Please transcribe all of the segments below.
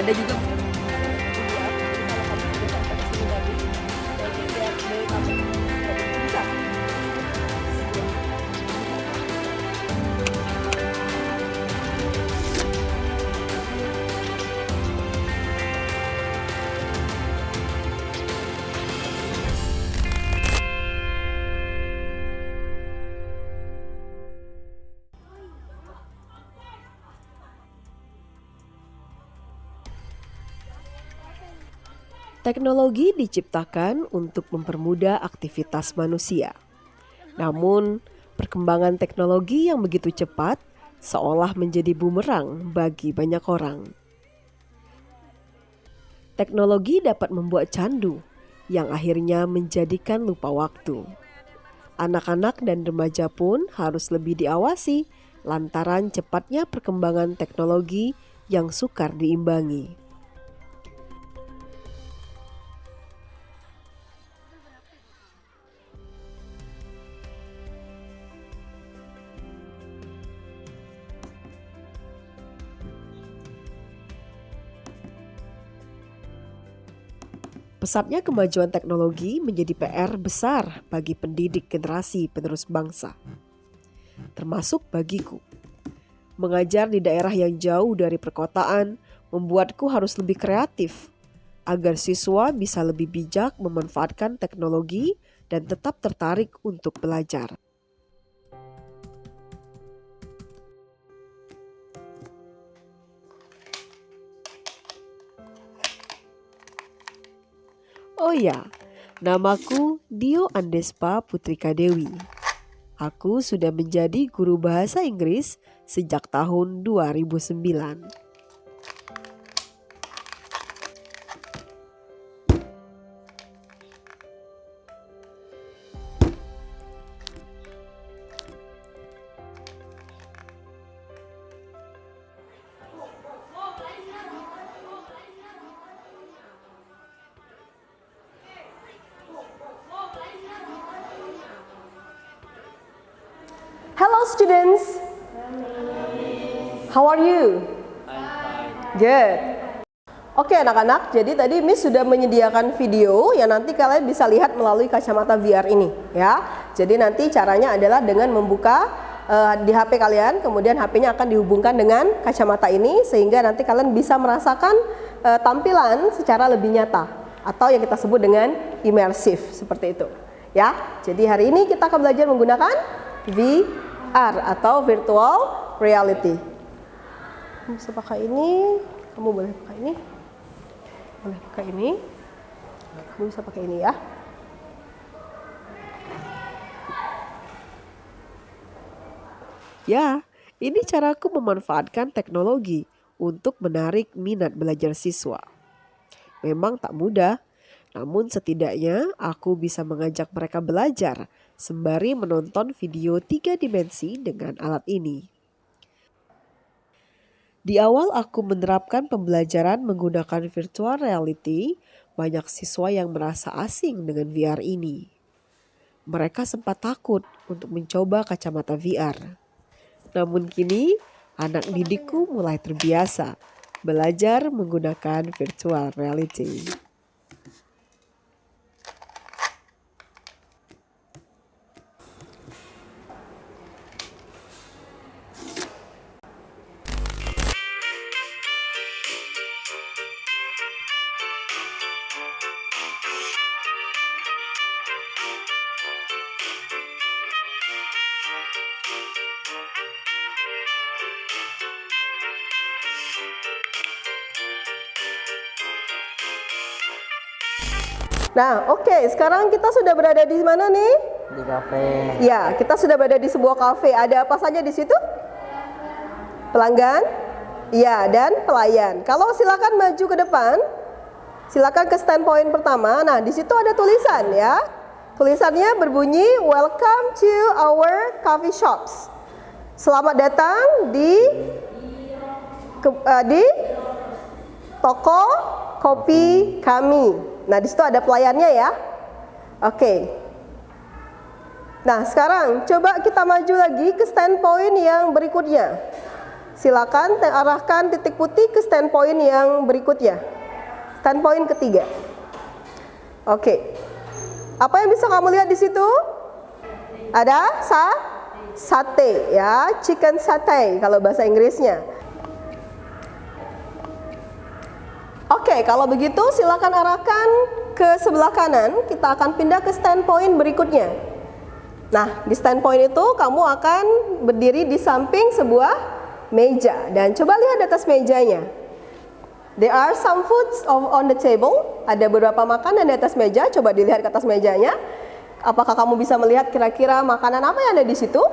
Ada juga iya, kalau kamu sudah sampai ke sini tadi, nanti lihat dari kamu bisa. Teknologi diciptakan untuk mempermudah aktivitas manusia. Namun, perkembangan teknologi yang begitu cepat seolah menjadi bumerang bagi banyak orang. Teknologi dapat membuat candu yang akhirnya menjadikan lupa waktu. Anak-anak dan remaja pun harus lebih diawasi lantaran cepatnya perkembangan teknologi yang sukar diimbangi. Pesatnya kemajuan teknologi menjadi PR besar bagi pendidik generasi penerus bangsa. Termasuk bagiku. Mengajar di daerah yang jauh dari perkotaan membuatku harus lebih kreatif agar siswa bisa lebih bijak memanfaatkan teknologi dan tetap tertarik untuk belajar. Oh ya, namaku Dio Andespa Putrika Dewi. Aku sudah menjadi guru bahasa Inggris sejak tahun 2009. Hello students. How are you? Good. Oke anak-anak, jadi tadi Miss sudah menyediakan video yang nanti kalian bisa lihat melalui kacamata VR ini ya. Jadi nanti caranya adalah dengan membuka di HP kalian, kemudian HP-nya akan dihubungkan dengan kacamata ini sehingga nanti kalian bisa merasakan tampilan secara lebih nyata atau yang kita sebut dengan imersif seperti itu ya. Jadi hari ini kita akan belajar menggunakan VR atau virtual reality. Kamu bisa pakai ini, kamu boleh pakai ini. Boleh pakai ini. Kamu bisa pakai ini ya. Ya, ini caraku memanfaatkan teknologi untuk menarik minat belajar siswa. Memang tak mudah, namun setidaknya aku bisa mengajak mereka belajar sembari menonton video 3 dimensi dengan alat ini. Di awal aku menerapkan pembelajaran menggunakan virtual reality, banyak siswa yang merasa asing dengan VR ini. Mereka sempat takut untuk mencoba kacamata VR. Namun kini, anak didikku mulai terbiasa belajar menggunakan virtual reality. Nah, oke, sekarang kita sudah berada di mana nih? Di kafe. Ya, kita sudah berada di sebuah kafe. Ada apa saja di situ? Pelanggan? Ya, dan pelayan. Kalau silakan maju ke depan. Silakan ke standpoint pertama. Nah, di situ ada tulisan ya. Tulisannya berbunyi "Welcome to our coffee shops". Selamat datang di toko kopi kami. Nah, di situ ada pelayannya ya. Oke. Nah, sekarang coba kita maju lagi ke standpoint yang berikutnya. Silakan arahkan titik putih ke standpoint yang berikutnya. Standpoint ketiga. Oke. Apa yang bisa kamu lihat di situ? Ada sate ya, chicken satay kalau bahasa Inggrisnya. Oke, kalau begitu silakan arahkan ke sebelah kanan. Kita akan pindah ke standpoint berikutnya. Nah, di standpoint itu kamu akan berdiri di samping sebuah meja dan coba lihat di atas mejanya. There are some foods on the table. Ada beberapa makanan di atas meja. Coba dilihat ke atas mejanya. Apakah kamu bisa melihat kira-kira makanan apa yang ada di situ?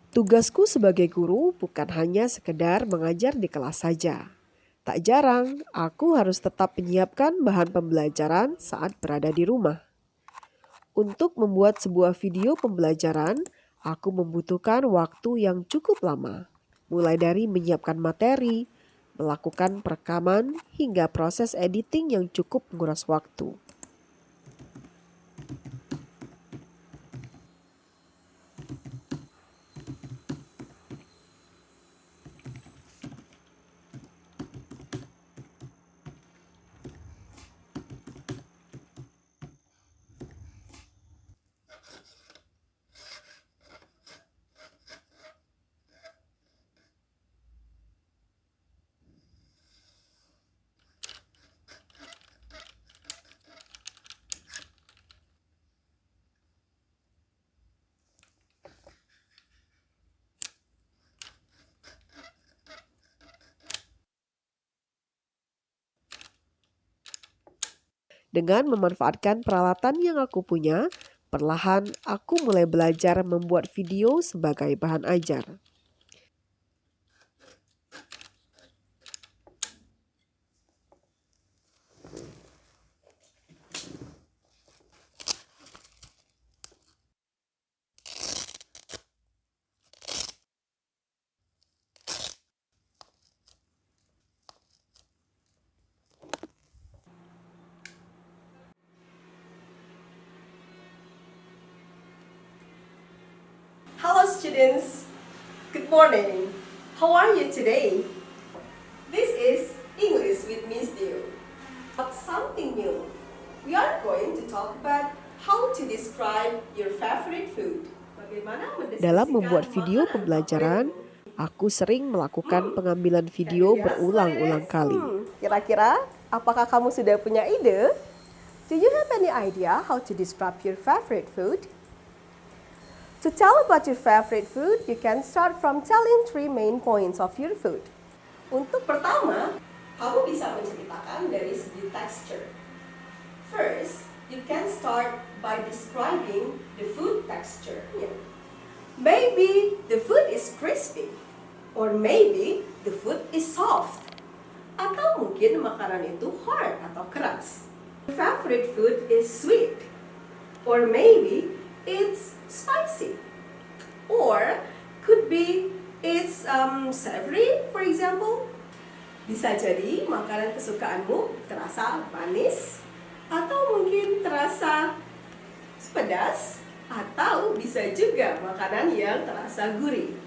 Tugasku sebagai guru bukan hanya sekedar mengajar di kelas saja. Tak jarang, aku harus tetap menyiapkan bahan pembelajaran saat berada di rumah. Untuk membuat sebuah video pembelajaran, aku membutuhkan waktu yang cukup lama. Mulai dari menyiapkan materi, melakukan perekaman, hingga proses editing yang cukup menguras waktu. Dengan memanfaatkan peralatan yang aku punya, perlahan aku mulai belajar membuat video sebagai bahan ajar. Hello students, good morning. How are you today? This is English with Miss Dio. But something new. We are going to talk about how to describe your favorite food. Dalam membuat video pembelajaran, aku sering melakukan pengambilan video berulang-ulang kali. Kira-kira, apakah kamu sudah punya ide? Do you have any idea how to describe your favorite food? To tell about your favorite food, you can start from telling 3 main points of your food. Untuk pertama, kamu bisa menceritakan dari segi texture. First, you can start by describing the food texture. Maybe the food is crispy, or maybe the food is soft. Atau mungkin makanan itu hard atau keras. Your favorite food is sweet, or maybe it's spicy, or could be it's savory, for example. Bisa jadi makanan kesukaanmu terasa manis, atau mungkin terasa pedas, atau bisa juga makanan yang terasa gurih.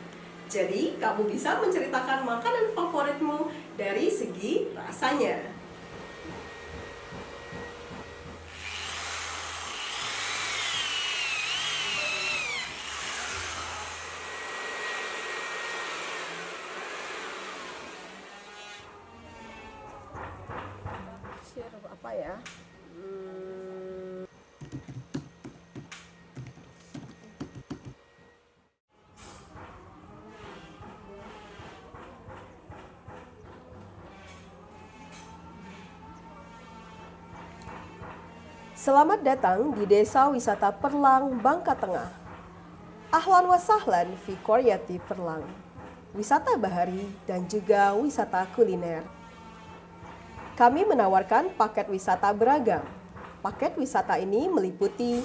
Jadi kamu bisa menceritakan makanan favoritmu dari segi rasanya. Share apa ya? Selamat datang di Desa Wisata Perlang, Bangka Tengah. Ahlan wa sahlan fi qaryati Perlang. Wisata bahari dan juga wisata kuliner. Kami menawarkan paket wisata beragam. Paket wisata ini meliputi: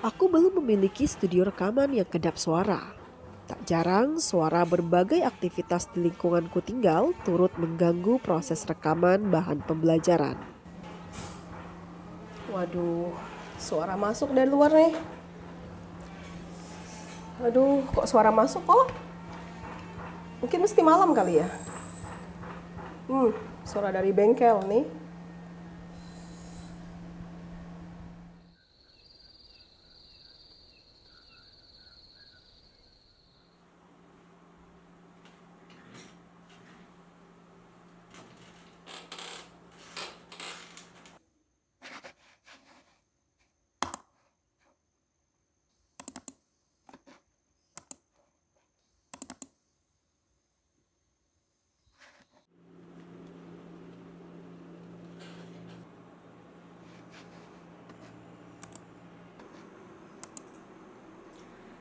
Aku belum memiliki studio rekaman yang kedap suara. Tak jarang suara berbagai aktivitas di lingkunganku tinggal turut mengganggu proses rekaman bahan pembelajaran. waduh, suara masuk dari luar nih. Aduh, kok suara masuk kok? Mungkin mesti malam kali ya. Suara dari bengkel nih.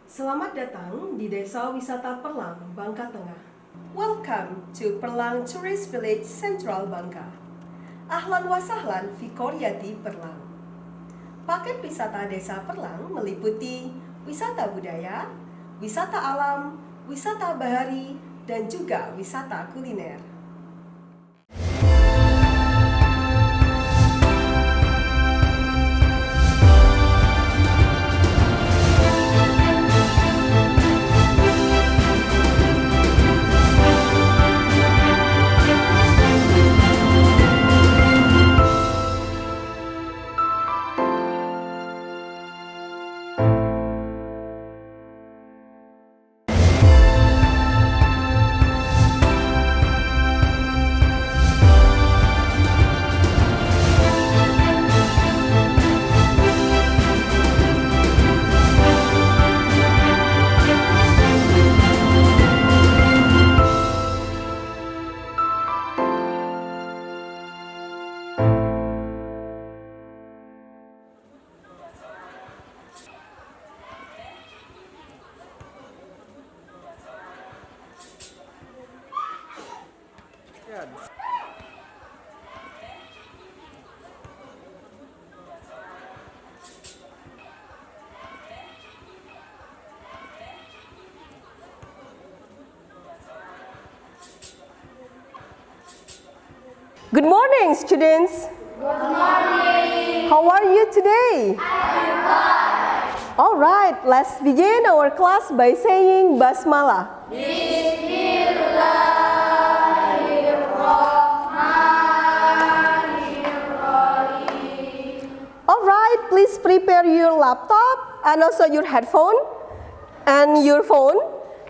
Selamat datang di Desa Wisata Perlang, Bangka Tengah. Welcome to Perlang Tourist Village Central Bangka. Ahlan wa sahlan fi qaryati Perlang. Paket wisata Desa Perlang meliputi wisata budaya, wisata alam, wisata bahari, dan juga wisata kuliner. Good morning, students. Good morning. How are you today? I'm fine. All right, let's begin our class by saying Basmalah. Bismillahirrahmanirrahim. All right, please prepare your laptop and also your headphone and your phone.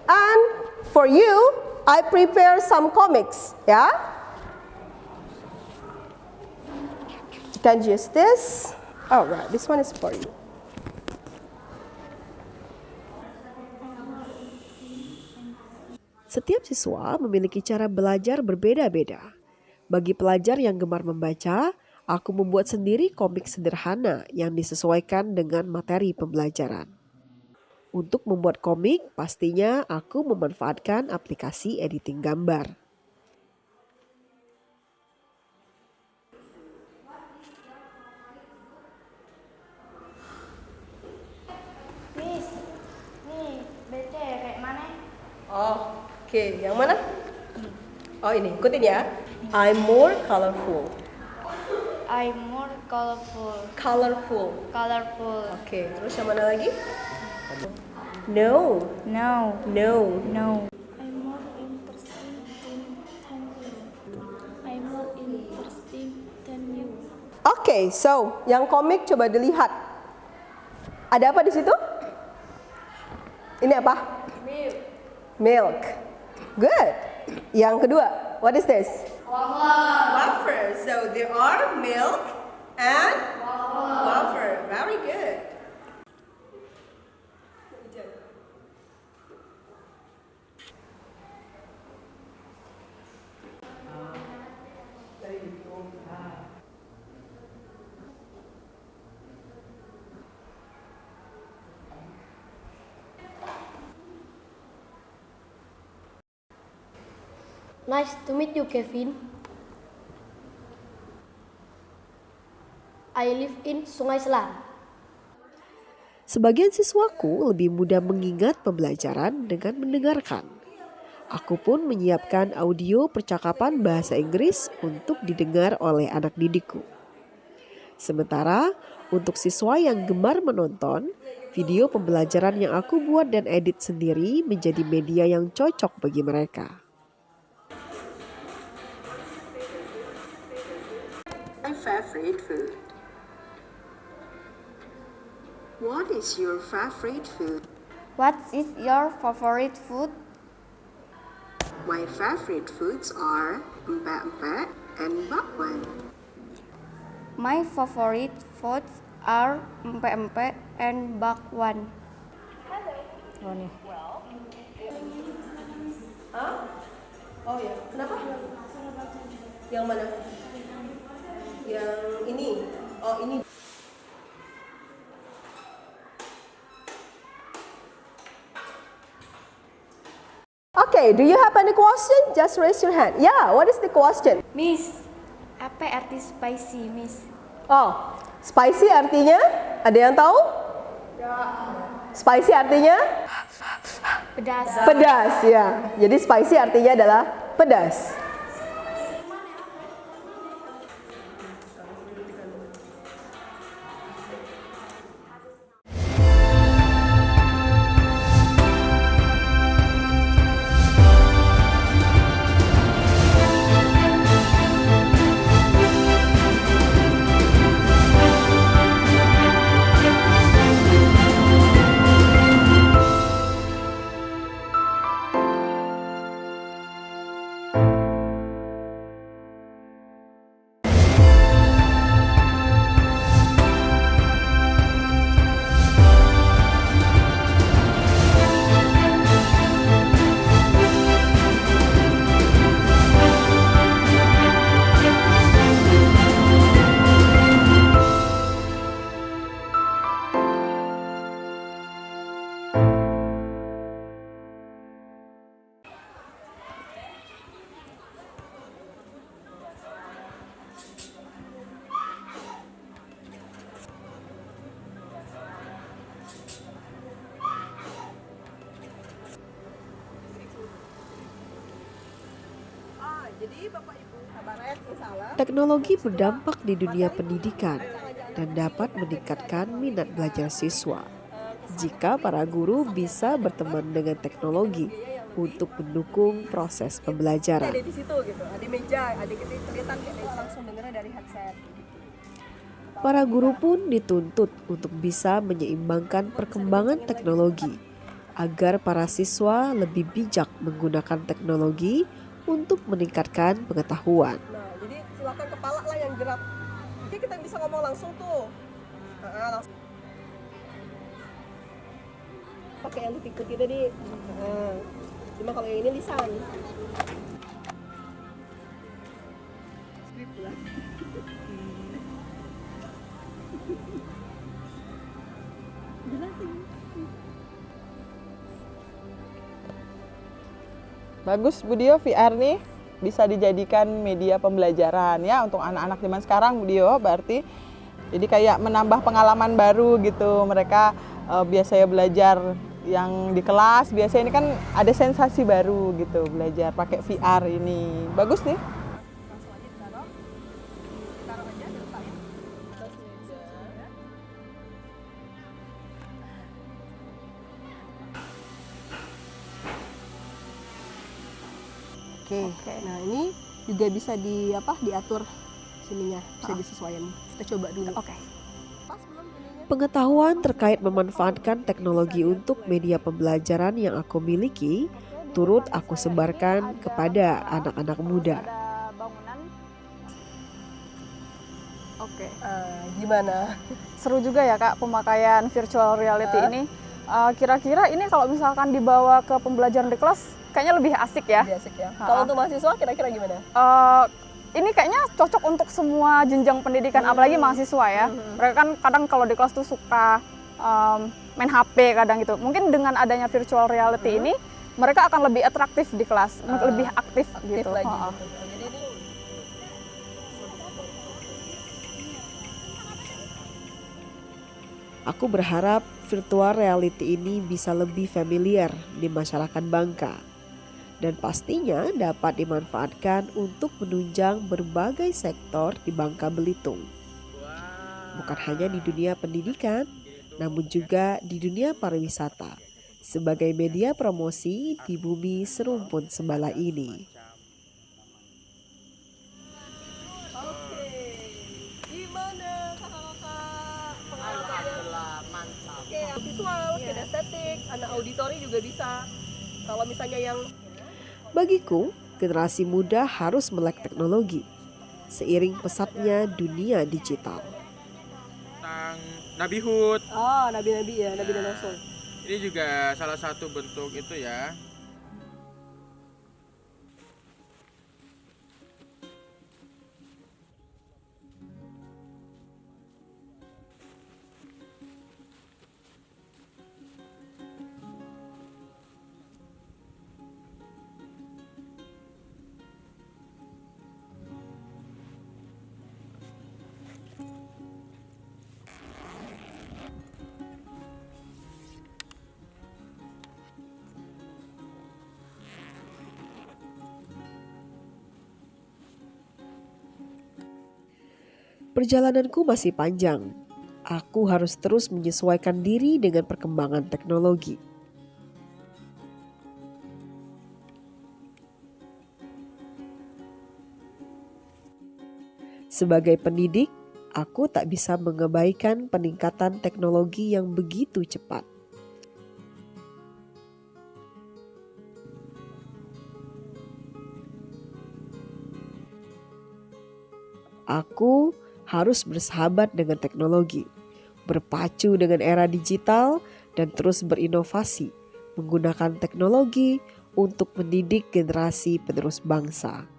And for you, I prepare some comics, yeah? You can use this. All right, this one is for you. Setiap siswa memiliki cara belajar berbeda-beda. Bagi pelajar yang gemar membaca, aku membuat sendiri komik sederhana yang disesuaikan dengan materi pembelajaran. Untuk membuat komik, pastinya aku memanfaatkan aplikasi editing gambar. Miss, nih BC kayak mana? Oh, oke. Yang mana? Oh ini, ikutin ya. I'm more colorful. I'm more colorful. Colorful. Colorful. Oke, terus yang mana lagi? No. No. No. No. I'm more interesting than you. I'm more interesting than you. Oke, so yang komik coba dilihat. Ada apa di situ? Ini apa? Milk. Milk. Good. Yang kedua, what is this? Wafer. So there are milk and wafer. Very good. Nice to meet you, Kevin. I live in Sungai Selan. Sebagian siswaku lebih mudah mengingat pembelajaran dengan mendengarkan. Aku pun menyiapkan audio percakapan bahasa Inggris untuk didengar oleh anak didikku. Sementara untuk siswa yang gemar menonton, video pembelajaran yang aku buat dan edit sendiri menjadi media yang cocok bagi mereka. My favorite food. What is your favorite food? What is your favorite food? My favorite foods are empek-empek and bakwan. My favorite foods are empek-empek and bakwan. Oh nih. Oh ya, kenapa? Yang mana? Yang ini. Oh ini. Okay, do you have any question? Just raise your hand. Yeah, what is the question? Miss, apa arti spicy, Miss? Oh, spicy artinya? Ada yang tahu? Spicy artinya? Pedas. Pedas, ya. Jadi spicy artinya adalah pedas. Teknologi berdampak di dunia pendidikan dan dapat meningkatkan minat belajar siswa. Jika para guru bisa berteman dengan teknologi untuk mendukung proses pembelajaran. Ada di situ gitu, ada meja, ada kelihatan kayak langsung dengarnya dari headset. Para guru pun dituntut untuk bisa menyeimbangkan perkembangan teknologi agar para siswa lebih bijak menggunakan teknologi untuk meningkatkan pengetahuan. Nah, jadi silakan kepala lah yang gerak. Jadi kita bisa ngomong langsung tuh. Langsung. Pakai yang titik-titik tadi. Cuma kalau yang ini lisan. Bagus Bu Dio, VR nih bisa dijadikan media pembelajaran ya untuk anak-anak zaman sekarang Bu Dio, berarti jadi kayak menambah pengalaman baru gitu. Mereka biasanya belajar yang di kelas biasanya ini kan ada sensasi baru gitu belajar pakai VR ini. Bagus nih. Oke. Nah, ini juga bisa diatur sininya, bisa disesuaikan. Kita coba dulu. Oke. Pengetahuan terkait memanfaatkan teknologi untuk media pembelajaran yang aku miliki turut aku sebarkan kepada anak-anak muda. Oke, Gimana? seru juga ya Kak pemakaian virtual reality ini. Kira-kira ini kalau misalkan dibawa ke pembelajaran di kelas, kayaknya lebih asik ya. Lebih asik ya. Kalau untuk mahasiswa kira-kira gimana? Ini kayaknya cocok untuk semua jenjang pendidikan, apalagi mahasiswa ya. Mereka kan kadang kalau di kelas tuh suka main HP kadang gitu. Mungkin dengan adanya virtual reality ini, mereka akan lebih atraktif di kelas, lebih aktif gitu. Lagi. Ha-ha. Jadi ini Aku berharap virtual reality ini bisa lebih familiar di masyarakat Bangka dan pastinya dapat dimanfaatkan untuk menunjang berbagai sektor di Bangka Belitung. Bukan hanya di dunia pendidikan, namun juga di dunia pariwisata sebagai media promosi di bumi serumpun Sembala ini. gimana kakak-kakak pengalaman? Oke, visual, kinestetik, anak auditori juga bisa. Kalau misalnya yang Bagiku, generasi muda harus melek teknologi seiring pesatnya dunia digital. Tentang Nabi Hud. nabi-nabi ya, nabi dan rasul. Ini juga salah satu bentuk itu ya. Perjalananku masih panjang. Aku harus terus menyesuaikan diri dengan perkembangan teknologi. Sebagai pendidik, aku tak bisa mengabaikan peningkatan teknologi yang begitu cepat. Aku harus bersahabat dengan teknologi, berpacu dengan era digital, dan terus berinovasi menggunakan teknologi untuk mendidik generasi penerus bangsa.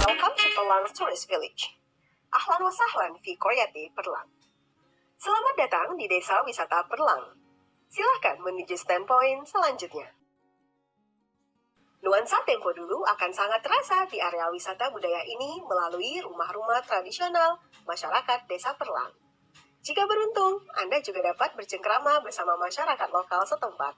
Welcome to Perlang Tourist Village. Ahlan wa sahlan fi Qaryati Perlang. Selamat datang di Desa Wisata Perlang. Silahkan menuju standpoint selanjutnya. Nuansa tempo dulu akan sangat terasa di area wisata budaya ini melalui rumah-rumah tradisional masyarakat Desa Perlang. Jika beruntung, Anda juga dapat bercengkrama bersama masyarakat lokal setempat.